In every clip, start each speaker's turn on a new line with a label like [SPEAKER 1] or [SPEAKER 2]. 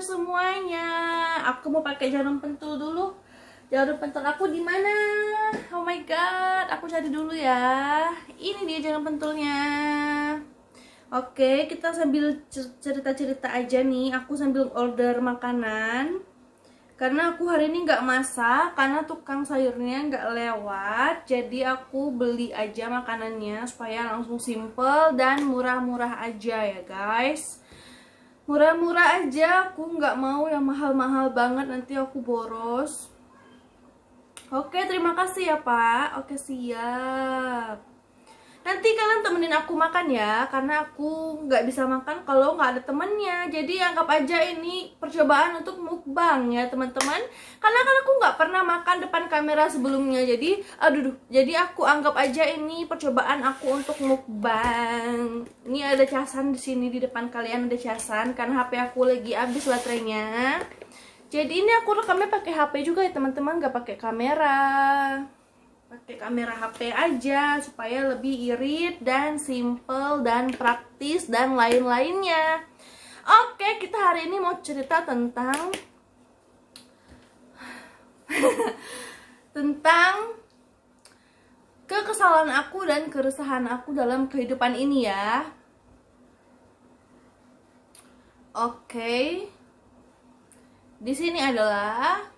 [SPEAKER 1] semuanya. Aku mau pakai jarum pentul dulu. Jarum pentul aku di mana? Oh my god, aku cari dulu ya. Ini dia jarum pentulnya. Oke, kita sambil cerita-cerita aja nih. Aku sambil order makanan. Karena aku hari ini nggak masak, karena tukang sayurnya nggak lewat. Jadi aku beli aja makanannya supaya langsung simple dan murah-murah aja ya guys. Murah-murah aja, aku nggak mau yang mahal-mahal banget, nanti aku boros. Oke, terima kasih ya Pak. Oke, siap. Nanti kalian temenin aku makan ya, karena aku nggak bisa makan kalau nggak ada temennya. Jadi anggap aja ini percobaan untuk mukbang ya teman-teman. Karena kan aku nggak pernah makan depan kamera sebelumnya. Jadi aku anggap aja ini percobaan aku untuk mukbang. Ini ada casan di sini, di depan kalian ada casan karena HP aku lagi habis baterainya. Jadi ini aku rekamnya pakai HP juga ya teman-teman, nggak pakai kamera. Pakai kamera HP aja supaya lebih irit dan simple dan praktis dan lain-lainnya. Oke, kita hari ini mau cerita tentang tentang kekesalan aku dan keresahan aku dalam kehidupan ini ya. Oke. Di sini adalah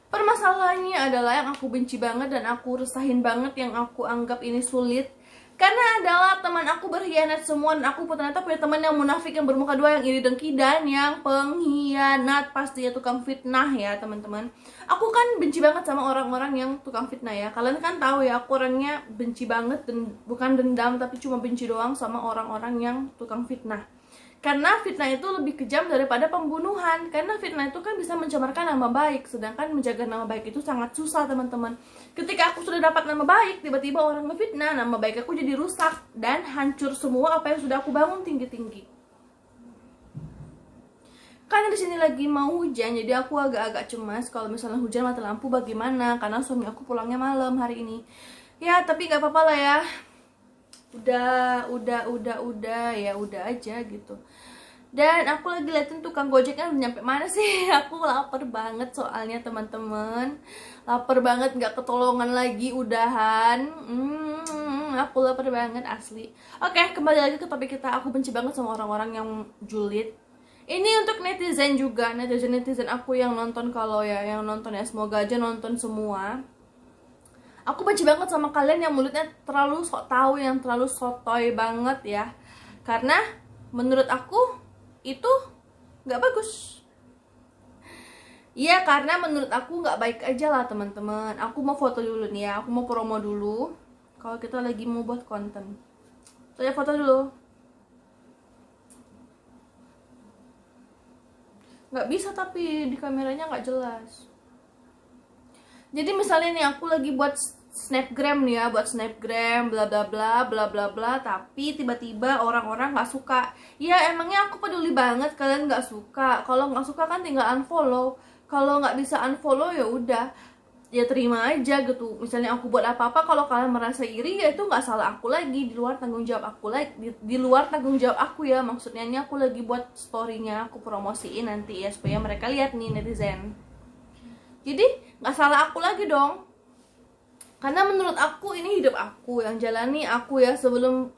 [SPEAKER 1] permasalahannya adalah yang aku benci banget dan aku resahin banget, yang aku anggap ini sulit. Karena adalah teman aku berkhianat semua, dan aku ternyata punya teman yang munafik, yang bermuka dua, yang iri dengki, dan yang pengkhianat. Pastinya tukang fitnah ya teman-teman. Aku kan benci banget sama orang-orang yang tukang fitnah ya. Kalian kan tahu ya, aku orangnya benci banget, dan bukan dendam tapi cuma benci doang sama orang-orang yang tukang fitnah. Karena fitnah itu lebih kejam daripada pembunuhan. Karena fitnah itu kan bisa mencemarkan nama baik, sedangkan menjaga nama baik itu sangat susah teman-teman. Ketika aku sudah dapat nama baik, tiba-tiba orang ngefitnah, nama baik aku jadi rusak dan hancur semua apa yang sudah aku bangun tinggi-tinggi. Karena di sini lagi mau hujan, jadi aku agak-agak cemas kalau misalnya hujan mati lampu bagaimana, karena suami aku pulangnya malam hari ini. Ya tapi nggak apa-apa lah ya. Udah ya udah aja gitu. Dan aku lagi liatin tukang gojeknya udah nyampe mana sih. Aku lapar banget soalnya teman-teman, lapar banget, nggak ketolongan lagi udahan. Aku lapar banget asli. Oke, kembali lagi ke topik kita. Aku benci banget sama orang-orang yang julid. Ini untuk netizen juga, netizen aku yang nonton, kalau ya yang nonton ya semoga aja nonton semua. Aku benci banget sama kalian yang mulutnya terlalu sok tahu, yang terlalu sotoy banget ya. Karena menurut aku itu nggak bagus. Iya, karena menurut aku nggak baik aja lah teman-teman. Aku mau foto dulu nih ya, aku mau promo dulu. Kalau kita lagi mau buat konten, saya foto dulu. Nggak bisa tapi di kameranya nggak jelas. Jadi misalnya nih aku lagi buat snapgram nih ya, buat snapgram bla bla bla bla bla bla, tapi tiba-tiba orang-orang nggak suka. Ya emangnya aku peduli banget kalian nggak suka. Kalau nggak suka kan tinggal unfollow. Kalau nggak bisa unfollow ya udah, ya terima aja gitu. Misalnya aku buat apa-apa, kalau kalian merasa iri ya itu nggak salah aku lagi, di luar tanggung jawab aku lagi, di luar tanggung jawab aku ya. Maksudnya ini aku lagi buat storynya, aku promosiin nanti ya supaya mereka lihat nih netizen. Jadi nggak salah aku lagi dong, karena menurut aku ini hidup aku yang jalani aku ya, sebelum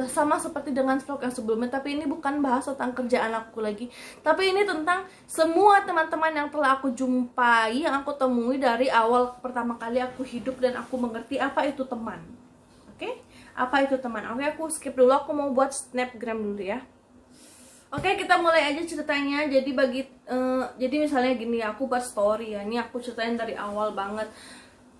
[SPEAKER 1] sama seperti dengan vlog yang sebelumnya. Tapi ini bukan bahas tentang kerjaan aku lagi, tapi ini tentang semua teman-teman yang telah aku jumpai, yang aku temui dari awal pertama kali aku hidup, dan aku mengerti apa itu teman. Oke? Apa itu teman? Oke, aku skip dulu, aku mau buat snapgram dulu ya. Oke, kita mulai aja ceritanya. Jadi misalnya gini, aku buat story ya. Ini aku ceritain dari awal banget.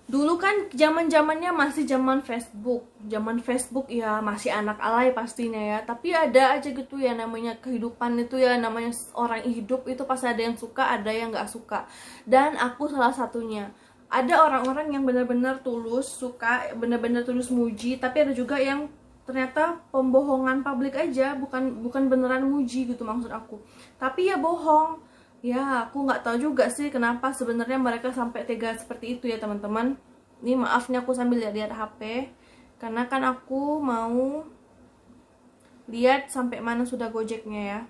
[SPEAKER 1] Dulu kan zaman-zamannya masih zaman Facebook. Zaman Facebook ya masih anak alay pastinya ya. Tapi ada aja gitu ya, namanya kehidupan itu ya, namanya orang hidup itu pasti ada yang suka, ada yang nggak suka. Dan aku salah satunya. Ada orang-orang yang benar-benar tulus suka, benar-benar tulus muji, tapi ada juga yang ternyata pembohongan publik aja, bukan beneran muji gitu maksud aku, tapi ya bohong ya. Aku nggak tahu juga sih kenapa sebenarnya mereka sampai tega seperti itu ya teman-teman. Ini maafnya aku sambil lihat-lihat HP, karena kan aku mau lihat sampai mana sudah gojeknya ya.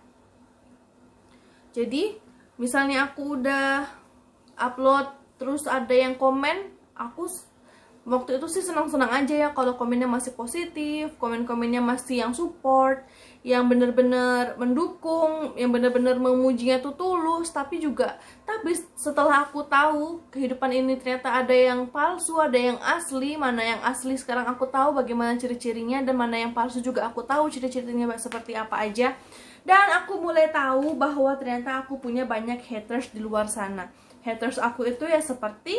[SPEAKER 1] Jadi misalnya aku udah upload terus ada yang komen, aku waktu itu sih senang-senang aja ya kalau komennya masih positif, komen-komennya masih yang support, yang bener-bener mendukung, yang bener-bener memujinya tuh tulus. Tapi setelah aku tahu kehidupan ini ternyata ada yang palsu, ada yang asli. Mana yang asli sekarang aku tahu bagaimana ciri-cirinya, dan mana yang palsu juga aku tahu ciri-cirinya seperti apa aja. Dan aku mulai tahu bahwa ternyata aku punya banyak haters di luar sana. Haters aku itu ya seperti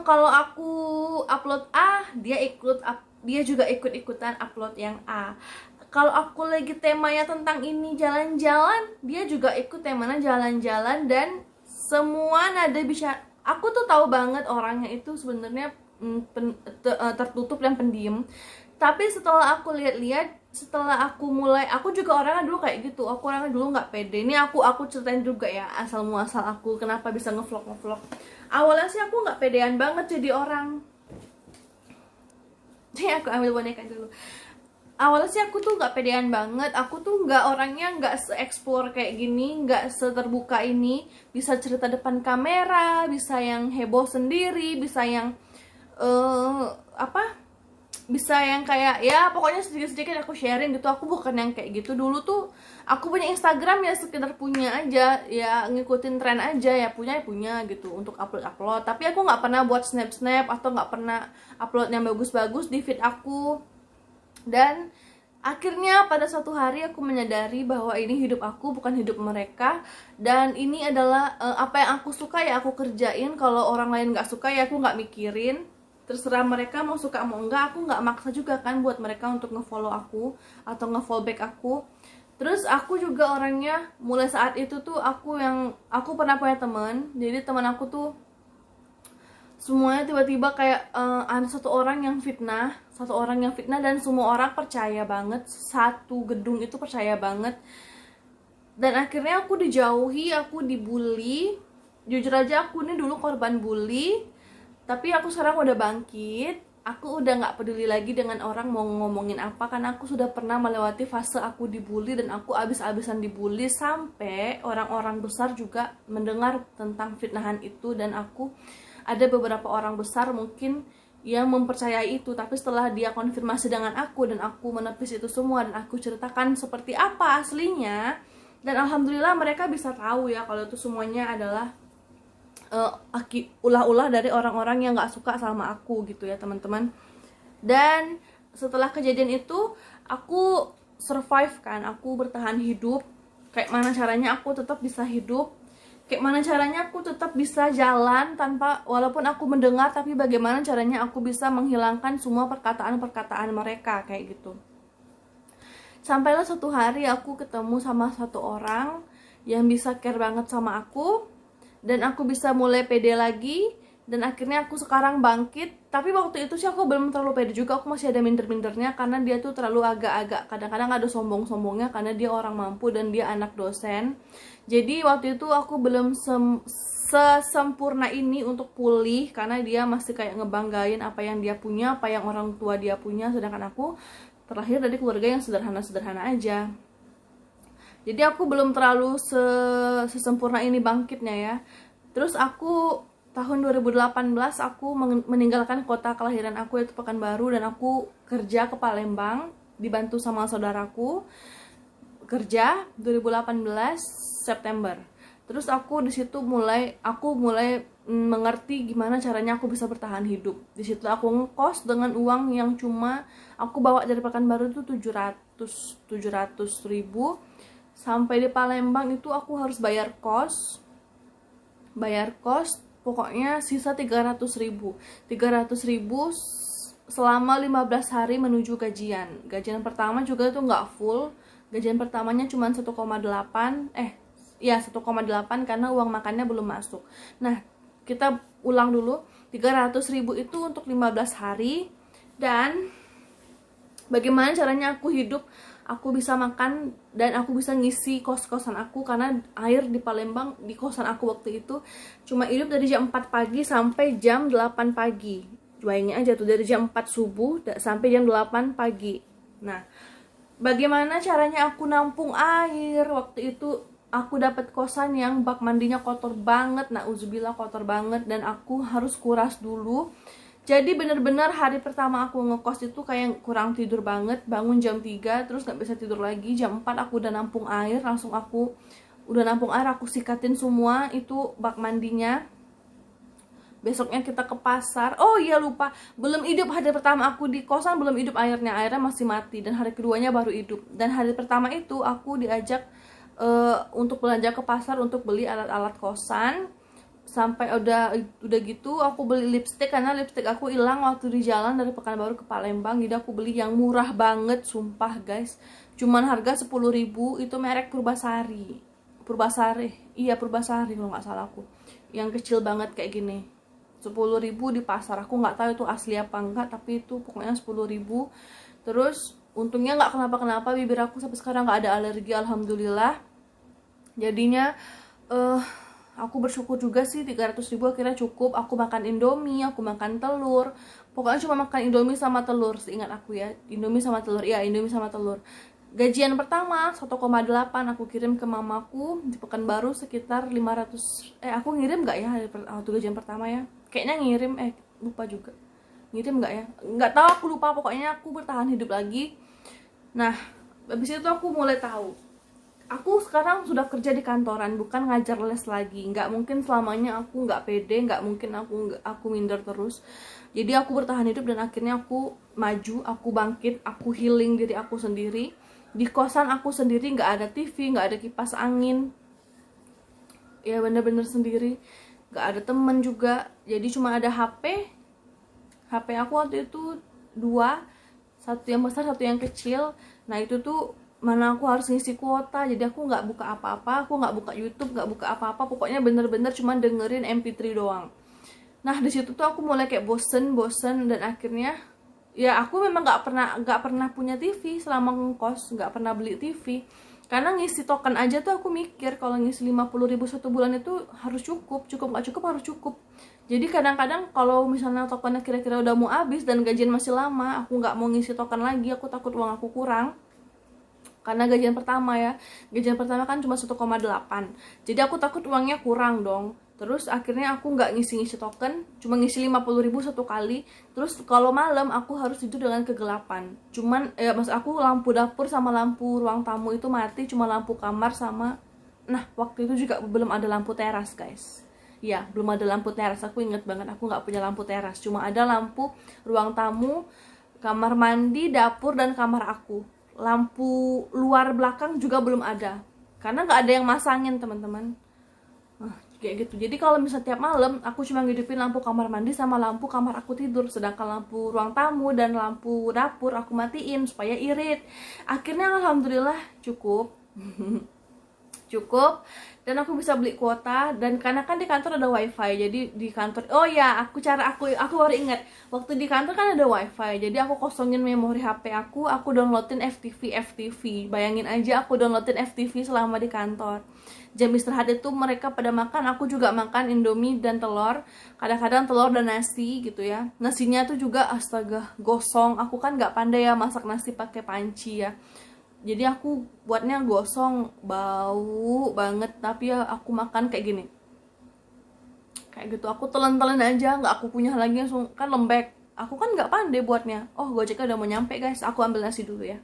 [SPEAKER 1] kalau aku upload A, dia juga ikut-ikutan upload yang A. Kalau aku lagi temanya tentang ini jalan-jalan, dia juga ikut temanya jalan-jalan. Dan semua nada bisa, aku tuh tahu banget orangnya itu sebenarnya tertutup dan pendiam. Tapi setelah aku lihat-lihat, aku juga orangnya dulu kayak gitu. Aku orangnya dulu nggak pede. Ini aku ceritain juga ya asal muasal aku kenapa bisa ngevlog. Awalnya sih aku nggak pedean banget jadi orang. Jadi aku ambil boneka dulu. Awalnya sih aku tuh nggak pedean banget. Aku tuh nggak orangnya nggak se-explore kayak gini, nggak seterbuka ini. Bisa cerita depan kamera, bisa yang heboh sendiri, bisa yang bisa yang kayak ya pokoknya sedikit-sedikit aku sharing gitu. Aku bukan yang kayak gitu. Dulu tuh aku punya Instagram ya sekedar punya aja, ya ngikutin tren aja, ya punya gitu untuk upload. Tapi aku nggak pernah buat snap atau nggak pernah upload yang bagus-bagus di feed aku. Dan akhirnya pada suatu hari aku menyadari bahwa ini hidup aku, bukan hidup mereka. Dan ini adalah apa yang aku suka ya aku kerjain. Kalau orang lain nggak suka ya aku nggak mikirin. Terserah mereka mau suka mau enggak. Aku nggak maksa juga kan buat mereka untuk ngefollow aku atau ngefollow back aku. Terus aku juga orangnya mulai saat itu tuh aku pernah punya teman. Jadi teman aku tuh semuanya tiba-tiba kayak ada satu orang yang fitnah dan semua orang percaya banget. Satu gedung itu percaya banget. Dan akhirnya aku dijauhi, aku dibully. Jujur aja aku ini dulu korban bully. Tapi aku sekarang udah bangkit. Aku udah gak peduli lagi dengan orang mau ngomongin apa. Karena aku sudah pernah melewati fase aku dibully. Dan aku abis-abisan dibully. Sampai orang-orang besar juga mendengar tentang fitnahan itu. Dan ada beberapa orang besar mungkin yang mempercayai itu. Tapi setelah dia konfirmasi dengan aku dan aku menepis itu semua dan aku ceritakan seperti apa aslinya, dan alhamdulillah mereka bisa tahu ya kalau itu semuanya adalah ulah-ulah dari orang-orang yang gak suka sama aku gitu ya teman-teman. Dan setelah kejadian itu aku survive kan, aku bertahan hidup. Kayak mana caranya aku tetap bisa hidup, kayak mana caranya aku tetap bisa jalan tanpa, walaupun aku mendengar, tapi bagaimana caranya aku bisa menghilangkan semua perkataan-perkataan mereka kayak gitu. Sampailah suatu hari aku ketemu sama satu orang yang bisa care banget sama aku, dan aku bisa mulai pede lagi. Dan akhirnya aku sekarang bangkit. Tapi waktu itu sih aku belum terlalu pede juga, aku masih ada minder-mindernya karena dia tuh terlalu agak-agak kadang-kadang ada sombong-sombongnya karena dia orang mampu dan dia anak dosen. Jadi waktu itu aku belum sesempurna ini untuk pulih karena dia masih kayak ngebanggain apa yang dia punya, apa yang orang tua dia punya, sedangkan aku terlahir dari keluarga yang sederhana-sederhana aja. Jadi aku belum terlalu sesempurna ini bangkitnya ya. Terus aku tahun 2018 aku meninggalkan kota kelahiran aku yaitu Pekanbaru, dan aku kerja ke Palembang dibantu sama saudaraku. Kerja 2018 September. Terus aku di situ mulai mengerti gimana caranya aku bisa bertahan hidup. Di situ aku ngekos dengan uang yang cuma aku bawa dari Pekanbaru itu 700 ribu. Sampai di Palembang itu aku harus bayar kos pokoknya sisa 300 ribu selama 15 hari menuju gajian pertama juga itu nggak full. Gajian pertamanya cuma 1,8 karena uang makannya belum masuk. Nah kita ulang dulu, 300 ribu itu untuk 15 hari. Dan bagaimana caranya aku hidup, aku bisa makan dan aku bisa ngisi kos-kosan aku, karena air di Palembang di kosan aku waktu itu cuma hidup dari jam 4 pagi sampai jam 8 pagi. Bayangin aja tuh, dari jam 4 subuh sampai jam 8 pagi. Nah, bagaimana caranya aku nampung air waktu itu? aku dapat kosan yang bak mandinya kotor banget, nauzubillah kotor banget, dan aku harus kuras dulu. Jadi bener-bener hari pertama aku ngekos itu kayak kurang tidur banget, bangun jam 3 terus gak bisa tidur lagi. Jam 4 aku udah nampung air, langsung aku udah nampung air, aku sikatin semua itu bak mandinya. Besoknya kita ke pasar. Oh iya lupa, belum hidup hari pertama aku di kosan, belum hidup airnya masih mati, dan hari keduanya baru hidup. Dan hari pertama itu aku diajak untuk belanja ke pasar untuk beli alat-alat kosan. Sampai udah gitu aku beli lipstick, karena lipstick aku hilang waktu di jalan dari Pekanbaru ke Palembang. Jadi aku beli yang murah banget, sumpah guys, cuman harga 10.000. Itu merek Purbasari, iya Purbasari kalau nggak salah aku, yang kecil banget kayak gini. 10.000 di pasar, aku nggak tahu itu asli apa enggak, tapi itu pokoknya 10.000. Terus untungnya nggak kenapa-kenapa, bibir aku sampai sekarang nggak ada alergi, alhamdulillah. Jadinya aku bersyukur juga sih, 300.000 akhirnya cukup. Aku makan Indomie, aku makan telur, pokoknya cuma makan Indomie sama telur, seingat aku ya, Indomie sama telur, ya Indomie sama telur. Gajian pertama 1,8 aku kirim ke mamaku di Pekanbaru, sekitar 500. Aku ngirim nggak ya waktu gajian pertama ya, kayaknya ngirim, lupa juga ngirim nggak ya, nggak tahu, aku lupa. Pokoknya aku bertahan hidup lagi. Nah habis itu aku mulai tahu, aku sekarang sudah kerja di kantoran, bukan ngajar les lagi. Nggak mungkin selamanya aku nggak pede, nggak mungkin aku minder terus. Jadi aku bertahan hidup, dan akhirnya aku maju, aku bangkit, aku healing diri aku sendiri. Di kosan aku sendiri, nggak ada TV, nggak ada kipas angin, ya bener-bener sendiri, nggak ada temen juga. Jadi cuma ada HP aku waktu itu dua, satu yang besar, satu yang kecil. Nah itu tuh mana aku harus ngisi kuota, jadi aku nggak buka apa-apa, aku nggak buka YouTube, nggak buka apa-apa, pokoknya bener-bener cuma dengerin MP3 doang. Nah di situ tuh aku mulai kayak bosen, dan akhirnya ya aku memang nggak pernah punya TV selama ngekos, nggak pernah beli TV, karena ngisi token aja tuh aku mikir kalau ngisi 50.000 satu bulan itu harus cukup nggak cukup, harus cukup. Jadi kadang-kadang kalau misalnya tokennya kira-kira udah mau habis dan gajian masih lama, aku nggak mau ngisi token lagi, aku takut uang aku kurang. Karena gajian pertama kan cuma 1,8, jadi aku takut uangnya kurang dong. Terus akhirnya aku nggak ngisi token, cuma ngisi 50.000 satu kali. Terus kalau malam aku harus tidur dengan kegelapan. Cuman mas aku lampu dapur sama lampu ruang tamu itu mati, cuma lampu kamar sama, nah waktu itu juga belum ada lampu teras guys. Ya belum ada lampu teras, aku inget banget aku nggak punya lampu teras, cuma ada lampu ruang tamu, kamar mandi, dapur, dan kamar aku. Lampu luar belakang juga belum ada, karena nggak ada yang masangin teman-teman. Kayak gitu. Jadi kalau misalnya tiap malam aku cuma ngidupin lampu kamar mandi sama lampu kamar aku tidur, sedangkan lampu ruang tamu dan lampu dapur aku matiin supaya irit. Akhirnya alhamdulillah cukup cukup, dan aku bisa beli kuota. Dan karena kan di kantor ada wifi, jadi di kantor, oh ya aku baru ingat, waktu di kantor kan ada wifi, jadi aku kosongin memori HP aku downloadin FTV. Bayangin aja, aku downloadin FTV selama di kantor. Jam istirahat itu mereka pada makan, aku juga makan Indomie dan telur, kadang-kadang telur dan nasi gitu ya. Nasinya tuh juga astaga gosong, aku kan nggak pandai ya masak nasi pakai panci ya, jadi aku buatnya gosong, bau banget. Tapi ya aku makan kayak gini, kayak gitu, aku telan-telan aja, nggak aku punya lagi langsung, kan lembek. Aku kan nggak pandai buatnya. Oh Gojeknya udah mau nyampe guys, aku ambil nasi dulu ya.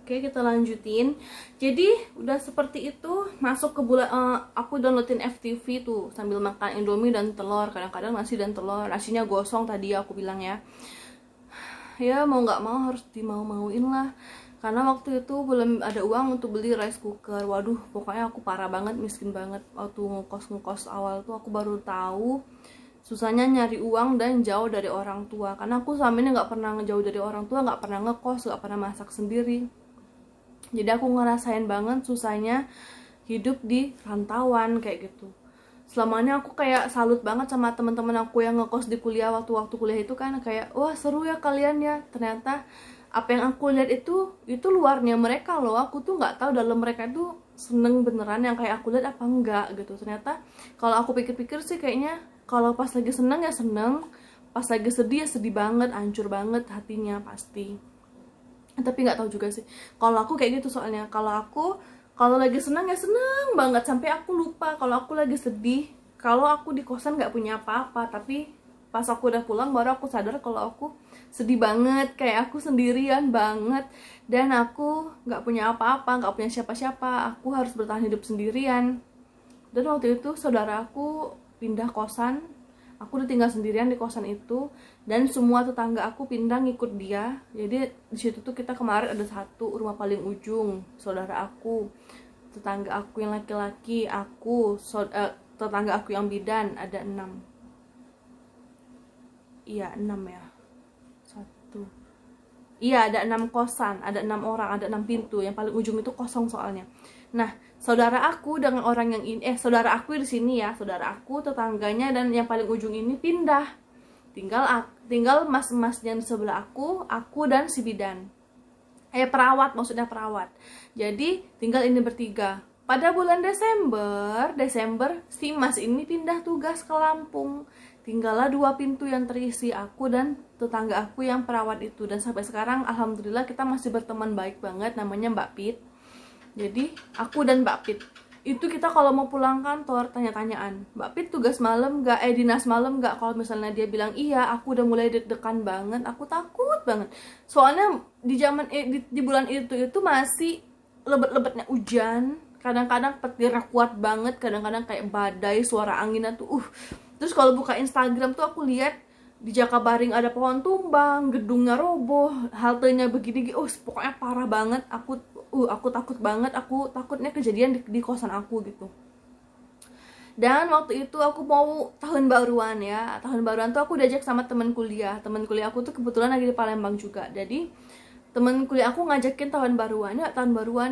[SPEAKER 1] Oke kita lanjutin. Jadi udah seperti itu, masuk ke bulan, aku downloadin FTV tuh sambil makan Indomie dan telur, kadang-kadang nasi dan telur, nasinya gosong tadi aku bilang ya. Ya mau nggak mau harus dimau-mauin lah, karena waktu itu belum ada uang untuk beli rice cooker. Waduh pokoknya aku parah banget, miskin banget. Waktu ngekos awal tuh aku baru tahu susahnya nyari uang dan jauh dari orang tua, karena aku selama ini nggak pernah ngejauh dari orang tua, nggak pernah ngekos, nggak pernah masak sendiri. Jadi aku ngerasain banget susahnya hidup di rantauan kayak gitu. Selamanya aku kayak salut banget sama teman-teman aku yang ngekos di kuliah, waktu kuliah itu kan kayak wah seru ya kalian ya. Ternyata apa yang aku lihat itu luarnya mereka loh. Aku tuh nggak tahu dalam mereka itu seneng beneran yang kayak aku lihat apa enggak gitu. Ternyata kalau aku pikir-pikir sih kayaknya kalau pas lagi seneng ya seneng, pas lagi sedih ya sedih banget, hancur banget hatinya pasti. Tapi nggak tahu juga sih kalau aku kayak gitu, soalnya kalau aku Kalau lagi senang ya senang banget sampai aku lupa kalau aku lagi sedih. Kalau aku di kosan nggak punya apa-apa, tapi pas aku udah pulang baru aku sadar kalau aku sedih banget, kayak aku sendirian banget dan aku nggak punya apa-apa, nggak punya siapa-siapa. Aku harus bertahan hidup sendirian. Dan waktu itu saudara aku pindah kosan, aku udah tinggal sendirian di kosan itu, dan semua tetangga aku pindah ngikut dia. Jadi di situ tuh kita kemarin ada satu rumah paling ujung saudara aku, tetangga aku yang laki-laki, tetangga aku yang bidan ada 6. Iya 6 ya, satu, iya ada 6 kosan, ada 6 orang, ada 6 pintu. Yang paling ujung itu kosong soalnya. Nah, saudara aku dengan orang yang ini, saudara aku di sini ya, saudara aku tetangganya dan yang paling ujung ini pindah. Tinggal mas-mas yang di sebelah aku dan si bidan. Perawat, maksudnya perawat. Jadi tinggal ini bertiga. Pada bulan Desember si mas ini pindah tugas ke Lampung. Tinggallah 2 pintu yang terisi, aku dan tetangga aku yang perawat itu. Dan sampai sekarang alhamdulillah kita masih berteman baik banget, namanya Mbak Pit. Jadi aku dan Mbak Pit itu kita kalau mau pulang kantor tanya-tanyaan, Mbak Pit tugas malam gak, dinas malam gak. Kalau misalnya dia bilang iya, aku udah mulai deg-degan banget, aku takut banget. Soalnya di zaman di bulan itu masih lebet-lebetnya hujan, kadang-kadang petirnya kuat banget, kadang-kadang kayak badai, suara anginnya tuh Terus kalau buka Instagram tuh aku lihat di Jakabaring ada pohon tumbang, gedungnya roboh, haltenya begini, pokoknya parah banget. Aku takut banget, aku takutnya kejadian di kosan aku gitu. Dan waktu itu aku mau tahun baruan ya, tahun baruan tuh aku diajak sama teman kuliah aku tuh kebetulan lagi di Palembang juga. Jadi teman kuliah aku ngajakin tahun baruan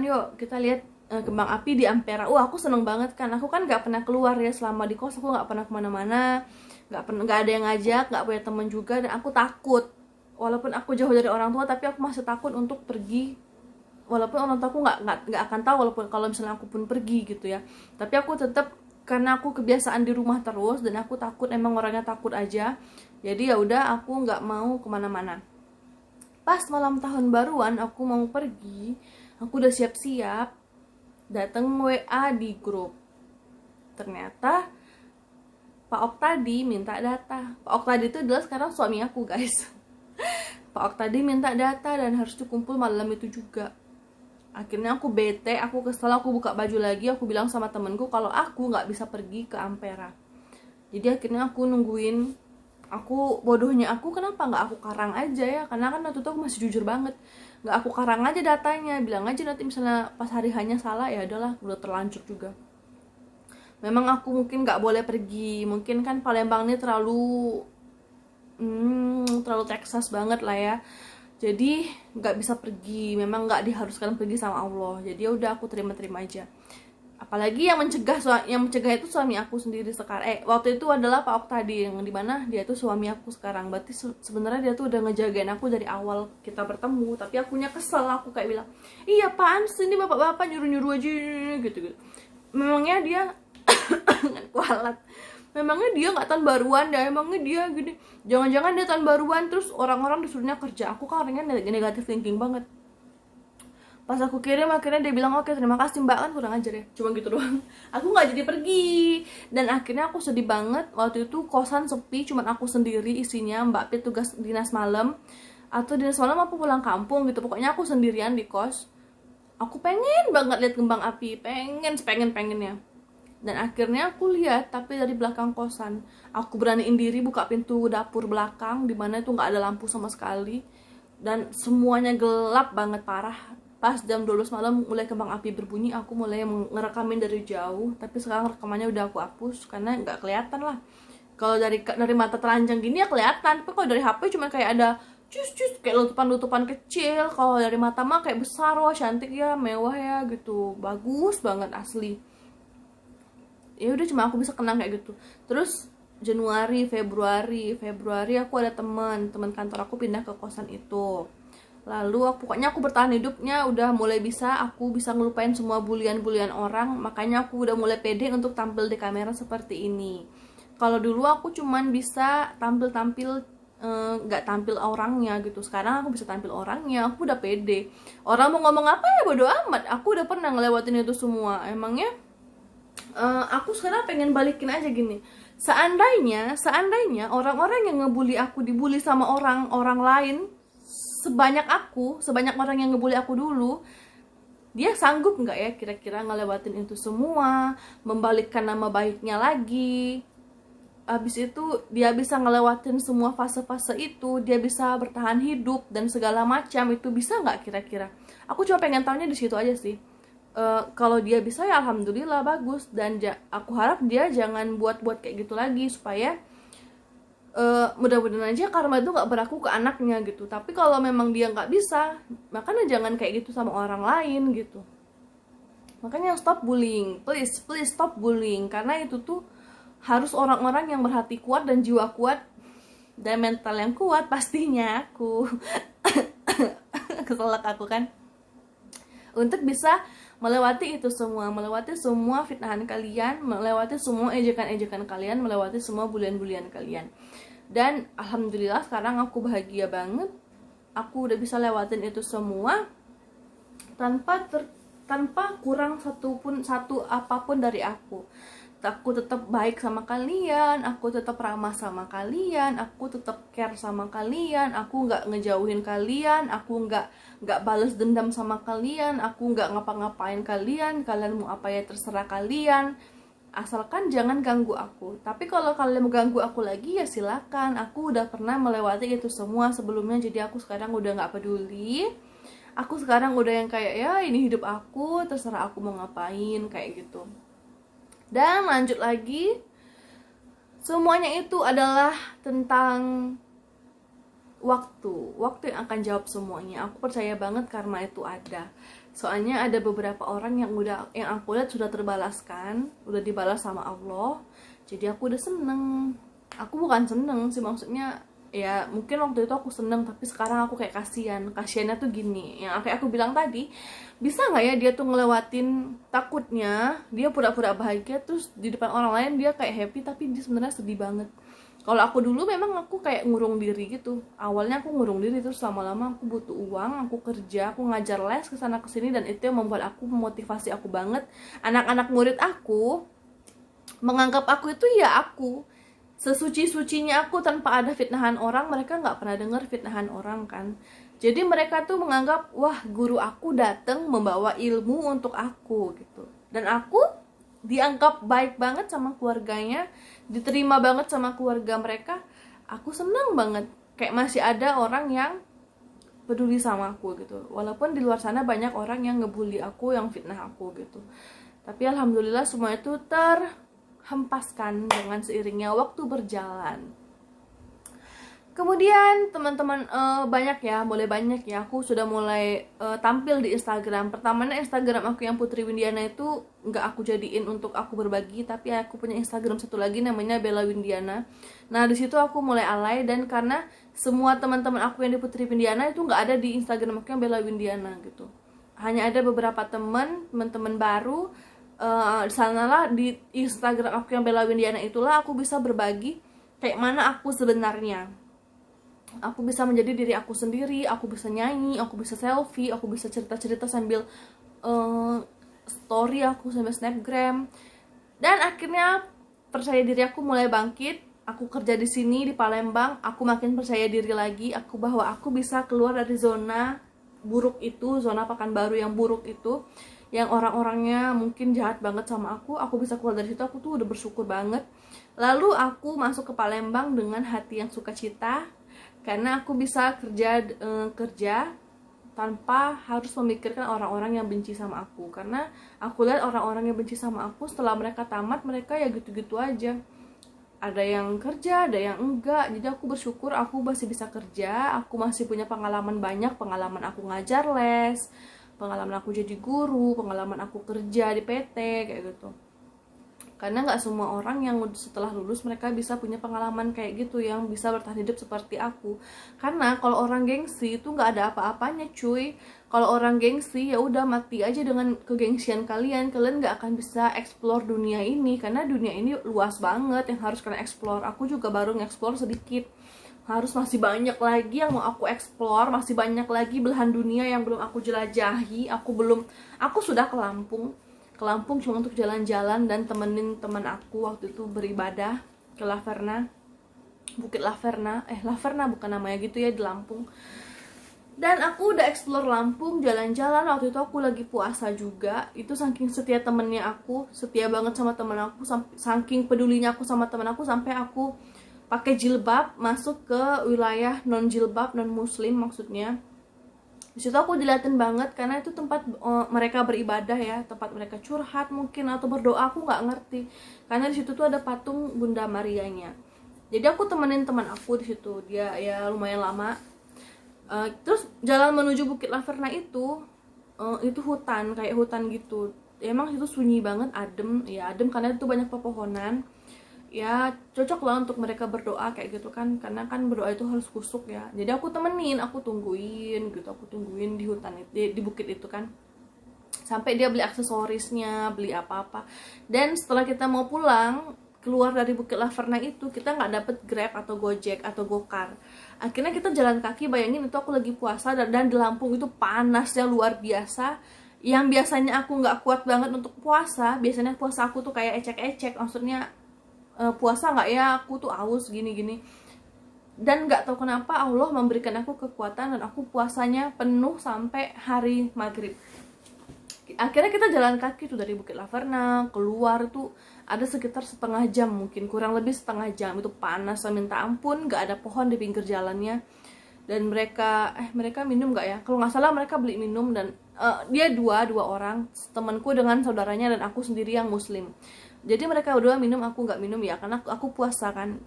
[SPEAKER 1] yuk kita lihat kembang api di Ampera. Aku seneng banget kan, aku kan nggak pernah keluar ya selama di kos, aku nggak pernah kemana-mana, nggak ada yang ngajak, nggak punya teman juga, dan aku takut. Walaupun aku jauh dari orang tua, tapi aku masih takut untuk pergi. Walaupun orang tua aku nggak akan tahu walaupun kalau misalnya aku pun pergi gitu ya, tapi aku tetap, karena aku kebiasaan di rumah terus dan aku takut, emang orangnya takut aja. Jadi ya udah, aku nggak mau kemana-mana. Pas malam tahun baruan aku mau pergi, aku udah siap-siap, datang WA di grup. Ternyata Pak Ok tadi minta data. Pak Ok tadi itu adalah sekarang suami aku guys. Pak Ok tadi minta data dan harus dikumpul malam itu juga. Akhirnya aku bete, aku kesel, aku buka baju lagi, aku bilang sama temenku kalau aku nggak bisa pergi ke Ampera. Jadi akhirnya aku nungguin, aku bodohnya aku kenapa nggak aku karang aja ya, karena kan waktu itu aku masih jujur banget, nggak aku karang aja datanya, bilang aja nanti misalnya pas hari hanya salah, ya udahlah, udah terlanjur juga. Memang aku mungkin nggak boleh pergi, mungkin kan Palembang ini terlalu Texas banget lah ya, jadi nggak bisa pergi, memang nggak diharuskan pergi sama Allah. Jadi ya udah, aku terima-terima aja. Apalagi yang mencegah itu suami aku sendiri sekarang. Waktu itu adalah Pak Ok tadi, yang dimana dia tuh suami aku sekarang. Berarti sebenarnya dia tuh udah ngejagain aku dari awal kita bertemu. Tapi akunya kesel, aku kayak bilang, iya apaan sih ini bapak-bapak nyuruh-nyuruh aja gitu. Memangnya dia kualat. Memangnya dia nggak tahun baruan dah, emangnya dia gini. Jangan-jangan dia tahun baruan terus orang-orang disuruhnya kerja. Aku kan orangnya negatif thinking banget. Pas aku kirim akhirnya dia bilang oke terima kasih mbak, kan kurang ajar ya, cuma gitu doang. Aku nggak jadi pergi, dan akhirnya aku sedih banget. Waktu itu kosan sepi, cuman aku sendiri isinya. Mbak Pit tugas dinas malam, atau dinas malam apa pulang kampung gitu, pokoknya aku sendirian di kos. Aku pengen banget lihat kembang api, pengennya. Dan akhirnya aku lihat, tapi dari belakang kosan. Aku beraniin diri buka pintu dapur belakang, dimana itu nggak ada lampu sama sekali, dan semuanya gelap banget parah. Pas jam 12 malam mulai kembang api berbunyi, aku mulai ngerekamin dari jauh. Tapi sekarang rekamannya udah aku hapus karena nggak kelihatan lah. Kalau dari mata telanjang gini ya kelihatan, tapi kalau dari HP cuma kayak ada cus kayak letupan kecil. Kalau dari mata mah kayak besar, wah cantik ya, mewah ya gitu, bagus banget asli. Ya udah, cuma aku bisa kenang kayak gitu. Terus Januari, Februari aku ada teman kantor aku pindah ke kosan itu. Lalu pokoknya aku bertahan hidupnya udah mulai bisa, aku bisa ngelupain semua bulian-bulian orang. Makanya aku udah mulai pede untuk tampil di kamera seperti ini. Kalau dulu aku cuman bisa tampil nggak tampil orangnya gitu. Sekarang aku bisa tampil orangnya, aku udah pede. Orang mau ngomong apa ya bodo amat, aku udah pernah ngelewatin itu semua. Emangnya aku sekarang pengen balikin aja gini. Seandainya orang-orang yang ngebully aku dibully sama orang lain sebanyak orang yang ngebully aku dulu, dia sanggup nggak ya kira-kira ngelewatin itu semua, membalikkan nama baiknya lagi. Abis itu dia bisa ngelewatin semua fase-fase itu, dia bisa bertahan hidup dan segala macam, itu bisa nggak kira-kira? Aku cuma pengen tahunya di situ aja sih. Kalau dia bisa ya alhamdulillah bagus, dan aku harap dia jangan buat kayak gitu lagi, supaya mudah-mudahan aja karma itu nggak berlaku ke anaknya gitu. Tapi kalau memang dia nggak bisa, makanya jangan kayak gitu sama orang lain gitu. Makanya stop bullying, please stop bullying, karena itu tuh harus orang-orang yang berhati kuat dan jiwa kuat dan mental yang kuat pastinya. Aku keselak aku kan, untuk bisa melewati itu semua, melewati semua fitnahan kalian, melewati semua ejekan-ejekan kalian, melewati semua bulian-bulian kalian. Dan alhamdulillah sekarang aku bahagia banget, aku udah bisa lewatin itu semua tanpa kurang satu apapun dari aku. Aku tetap baik sama kalian, aku tetap ramah sama kalian, aku tetap care sama kalian, aku nggak ngejauhin kalian, aku nggak balas dendam sama kalian, aku nggak ngapa-ngapain kalian mau apa ya terserah kalian, asalkan jangan ganggu aku. Tapi kalau kalian mau ganggu aku lagi ya silakan, aku udah pernah melewati itu semua sebelumnya, jadi aku sekarang udah nggak peduli. Aku sekarang udah yang kayak ya ini hidup aku, terserah aku mau ngapain kayak gitu. Dan lanjut lagi, semuanya itu adalah tentang waktu yang akan jawab semuanya. Aku percaya banget karma itu ada. Soalnya ada beberapa orang yang aku lihat sudah terbalaskan, udah dibalas sama Allah. Jadi aku udah seneng. Aku bukan seneng sih, maksudnya ya mungkin waktu itu aku seneng, tapi sekarang aku kayak kasihannya tuh gini, yang kayak aku bilang tadi, bisa nggak ya dia tuh ngelewatin takutnya, dia pura-pura bahagia, terus di depan orang lain dia kayak happy, tapi dia sebenarnya sedih banget. Kalau aku dulu memang aku kayak ngurung diri gitu, awalnya aku ngurung diri, terus lama-lama aku butuh uang, aku kerja, aku ngajar les kesana kesini, dan itu yang membuat aku, memotivasi aku banget. Anak-anak murid aku menganggap aku itu ya aku sesuci-sucinya aku, tanpa ada fitnahan orang. Mereka nggak pernah dengar fitnahan orang kan. Jadi mereka tuh menganggap, wah guru aku datang membawa ilmu untuk aku gitu. Dan aku dianggap baik banget sama keluarganya, diterima banget sama keluarga mereka. Aku senang banget, kayak masih ada orang yang peduli sama aku gitu. Walaupun di luar sana banyak orang yang ngebully aku, yang fitnah aku gitu. Tapi alhamdulillah semua itu hempaskan dengan seiringnya waktu berjalan. Kemudian teman-teman banyak ya, mulai banyak ya, aku sudah mulai tampil di Instagram. Pertamanya Instagram aku yang Putri Windiana itu nggak aku jadiin untuk aku berbagi, tapi aku punya Instagram satu lagi namanya Bella Windiana. Nah di situ aku mulai alay, dan karena semua teman-teman aku yang di Putri Windiana itu nggak ada di Instagram aku yang Bella Windiana gitu. Hanya ada beberapa teman-teman baru. Di sanalah di Instagram aku yang Bella Windiana itulah aku bisa berbagi kayak mana aku sebenarnya. Aku bisa menjadi diri aku sendiri, aku bisa nyanyi, aku bisa selfie, aku bisa cerita-cerita sambil story aku, sambil snapgram. Dan akhirnya percaya diri aku mulai bangkit. Aku kerja di sini di Palembang, aku makin percaya diri lagi, bahwa aku bisa keluar dari zona buruk itu, zona Pekanbaru yang buruk itu, yang orang-orangnya mungkin jahat banget sama aku bisa keluar dari situ. Aku tuh udah bersyukur banget. Lalu aku masuk ke Palembang dengan hati yang sukacita, karena aku bisa kerja tanpa harus memikirkan orang-orang yang benci sama aku. Karena aku lihat orang-orang yang benci sama aku, setelah mereka tamat, mereka ya gitu-gitu aja. Ada yang kerja, ada yang enggak. Jadi aku bersyukur aku masih bisa kerja, aku masih punya pengalaman banyak, pengalaman aku ngajar les, pengalaman aku jadi guru, pengalaman aku kerja di PT kayak gitu. Karena nggak semua orang yang setelah lulus mereka bisa punya pengalaman kayak gitu, yang bisa bertahan hidup seperti aku. Karena kalau orang gengsi itu nggak ada apa-apanya cuy. Kalau orang gengsi ya udah mati aja dengan kegengsian kalian nggak akan bisa explore dunia ini, karena dunia ini luas banget yang harus kalian explore. Aku juga baru nge-explore sedikit, masih banyak lagi yang mau aku explore, masih banyak lagi belahan dunia yang belum aku jelajahi. Aku sudah ke Lampung cuma untuk jalan-jalan dan temenin teman aku waktu itu beribadah ke Laverna, Bukit Laverna, Laverna bukan namanya gitu ya, di Lampung. Dan aku udah explore Lampung, jalan-jalan. Waktu itu aku lagi puasa juga. Itu saking setia temennya aku, setia banget sama temen aku, saking pedulinya aku sama temen aku, sampai aku pakai jilbab masuk ke wilayah non jilbab, non muslim maksudnya. Di situ aku diliatin banget karena itu tempat mereka beribadah ya, tempat mereka curhat mungkin atau berdoa, aku nggak ngerti. Karena di situ tuh ada patung Bunda Marianya. Jadi aku temenin teman aku di situ, dia ya lumayan lama. Terus jalan menuju Bukit Laverna itu hutan, kayak hutan gitu. Emang itu sunyi banget, adem karena itu banyak pepohonan. Ya cocok lah untuk mereka berdoa kayak gitu kan, karena kan berdoa itu harus kusuk ya. Jadi aku temenin, aku tungguin di hutan itu, di bukit itu kan, sampai dia beli aksesorisnya, beli apa-apa. Dan setelah kita mau pulang keluar dari Bukit Laverna itu, kita nggak dapet Grab atau Gojek atau Gokar. Akhirnya kita jalan kaki. Bayangin itu aku lagi puasa dan di Lampung itu panasnya luar biasa. Yang biasanya aku nggak kuat banget untuk puasa, biasanya puasa aku tuh kayak ecek-ecek, maksudnya puasa nggak ya, aku tuh aus gini-gini. Dan nggak tahu kenapa Allah memberikan aku kekuatan dan aku puasanya penuh sampai hari maghrib. Akhirnya kita jalan kaki tuh dari Bukit Laverna keluar tuh ada sekitar setengah jam, mungkin kurang lebih setengah jam. Itu panas minta ampun, nggak ada pohon di pinggir jalannya. Dan mereka minum nggak ya, kalau nggak salah mereka beli minum. Dan dia dua orang, temanku dengan saudaranya dan aku sendiri yang muslim. Jadi mereka berdua minum, aku nggak minum ya, karena aku puasa kan.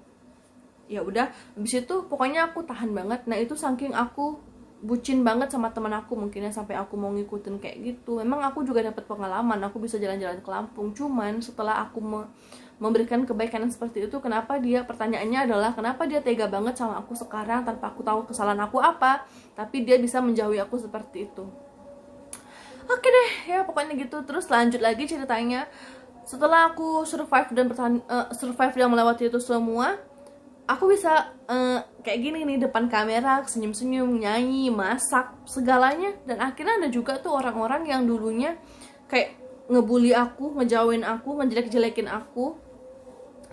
[SPEAKER 1] Ya udah, habis itu pokoknya aku tahan banget. Nah itu saking aku bucin banget sama teman aku mungkin ya, sampai aku mau ngikutin kayak gitu. Memang aku juga dapat pengalaman, aku bisa jalan-jalan ke Lampung. Cuman setelah aku memberikan kebaikan yang seperti itu, pertanyaannya adalah kenapa dia tega banget sama aku sekarang tanpa aku tahu kesalahan aku apa, tapi dia bisa menjauhi aku seperti itu. Oke deh, ya pokoknya gitu. Terus lanjut lagi ceritanya. Setelah aku survive dan melewati itu semua, aku bisa kayak gini nih depan kamera, senyum-senyum, nyanyi, masak, segalanya. Dan akhirnya ada juga tuh orang-orang yang dulunya kayak ngebully aku, ngejauhin aku, ngejelek-jelekin aku.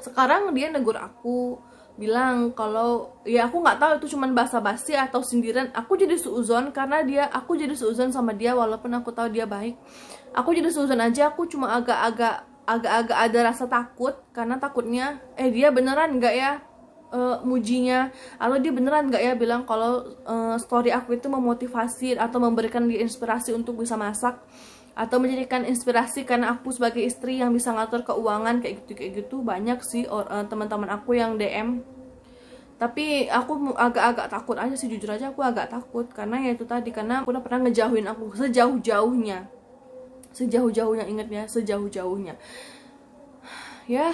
[SPEAKER 1] Sekarang dia negur aku, bilang kalau ya aku nggak tahu itu cuman basa-basi atau sindiran. Aku jadi suuzon karena aku jadi suuzon sama dia walaupun aku tahu dia baik. Aku jadi suuzon aja, aku cuma agak-agak ada rasa takut, karena takutnya dia beneran nggak ya mujinya, atau dia beneran nggak ya bilang kalau story aku itu memotivasi atau memberikan dia inspirasi untuk bisa masak, atau menjadikan inspirasi karena aku sebagai istri yang bisa ngatur keuangan kayak gitu. Banyak sih teman-teman aku yang DM. Tapi aku agak-agak takut aja sih, jujur aja aku agak takut, karena ya itu tadi, karena aku udah pernah ngejauhin aku sejauh-jauhnya, ingatnya sejauh-jauhnya ya.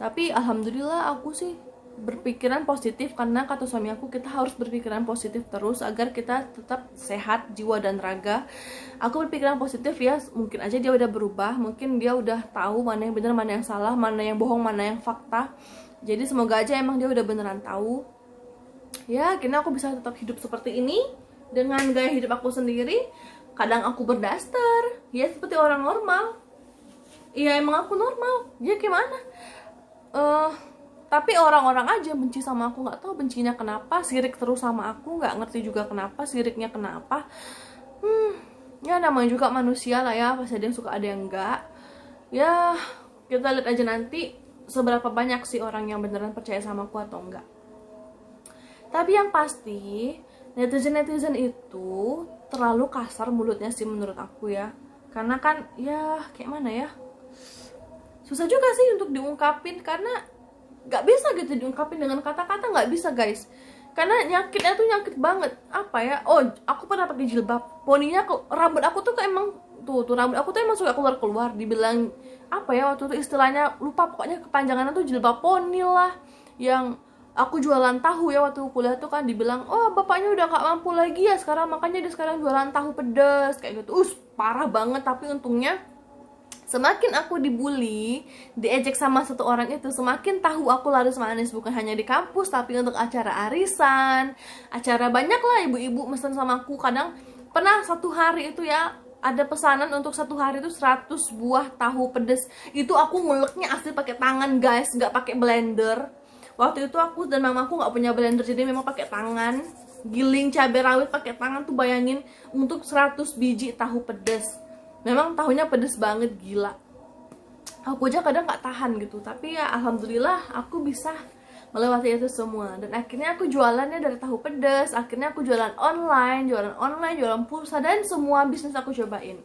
[SPEAKER 1] Tapi alhamdulillah aku sih berpikiran positif, karena kata suami aku kita harus berpikiran positif terus agar kita tetap sehat jiwa dan raga. Aku berpikiran positif ya, mungkin aja dia udah berubah, mungkin dia udah tahu mana yang benar, mana yang salah, mana yang bohong, mana yang fakta. Jadi semoga aja emang dia udah beneran tahu ya. Akhirnya aku bisa tetap hidup seperti ini dengan gaya hidup aku sendiri. Kadang aku berdaster, ya seperti orang normal. Iya emang aku normal, ya gimana? Tapi orang-orang aja benci sama aku, nggak tahu bencinya kenapa, sirik terus sama aku, nggak ngerti juga kenapa, siriknya kenapa. Ya namanya juga manusia lah ya, pasti ada yang suka ada yang enggak. Ya kita lihat aja nanti seberapa banyak sih orang yang beneran percaya sama aku atau enggak. Tapi yang pasti netizen itu terlalu kasar mulutnya sih menurut aku ya. Karena kan ya kayak mana ya, susah juga sih untuk diungkapin, karena gak bisa gitu diungkapin dengan kata-kata, gak bisa guys. Karena nyakitnya tuh nyakit banget. Apa ya, aku pernah pakai jilbab, poninya rambut aku tuh emang tuh rambut aku tuh emang suka keluar. Dibilang apa ya waktu itu istilahnya, lupa, pokoknya kepanjangannya tuh jilbab poni lah. Yang aku jualan tahu ya waktu kuliah tuh kan, dibilang bapaknya udah gak mampu lagi ya sekarang, makanya dia sekarang jualan tahu pedas kayak gitu. Parah banget. Tapi untungnya Semakin aku dibully, diejek sama satu orang itu, semakin tahu aku laris manis, bukan hanya di kampus, tapi untuk acara arisan, acara banyak lah ibu-ibu mesen sama aku. Kadang pernah satu hari itu ya, ada pesanan untuk satu hari itu 100 buah tahu pedes. Itu aku nguleknya asli pakai tangan guys, nggak pakai blender. Waktu itu aku dan mamaku nggak punya blender, jadi memang pakai tangan. Giling cabai rawit pakai tangan tuh, bayangin, untuk 100 biji tahu pedes. Memang tahunya pedes banget, gila. Aku aja kadang nggak tahan gitu, tapi ya alhamdulillah aku bisa melewati itu semua. Dan akhirnya aku jualannya dari tahu pedes, akhirnya aku jualan online, jualan pulsa, dan semua bisnis aku cobain.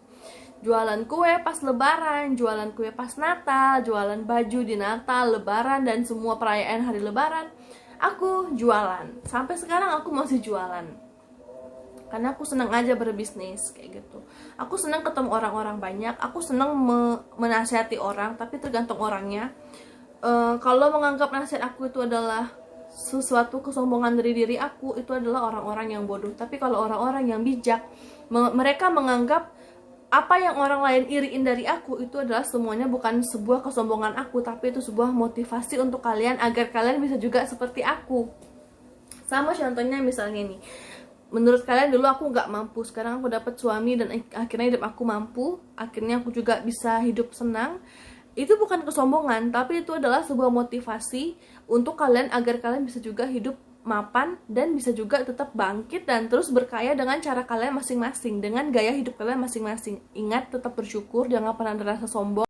[SPEAKER 1] Jualan kue pas lebaran, jualan kue pas Natal, jualan baju di Natal, lebaran, dan semua perayaan hari lebaran aku jualan. Sampai sekarang aku masih jualan, karena aku senang aja berbisnis kayak gitu. Aku senang ketemu orang-orang banyak, aku senang menasihati orang, tapi tergantung orangnya. Kalau menganggap nasihat aku itu adalah sesuatu kesombongan dari diri aku, itu adalah orang-orang yang bodoh. Tapi kalau orang-orang yang bijak, mereka menganggap apa yang orang lain iriin dari aku itu adalah semuanya bukan sebuah kesombongan aku, tapi itu sebuah motivasi untuk kalian agar kalian bisa juga seperti aku. Sama contohnya misalnya nih, menurut kalian dulu aku nggak mampu, sekarang aku dapat suami dan akhirnya hidup aku mampu, akhirnya aku juga bisa hidup senang. Itu bukan kesombongan, tapi itu adalah sebuah motivasi untuk kalian agar kalian bisa juga hidup mapan dan bisa juga tetap bangkit dan terus berkaya dengan cara kalian masing-masing, dengan gaya hidup kalian masing-masing. Ingat, tetap bersyukur, jangan pernah ada rasa sombong.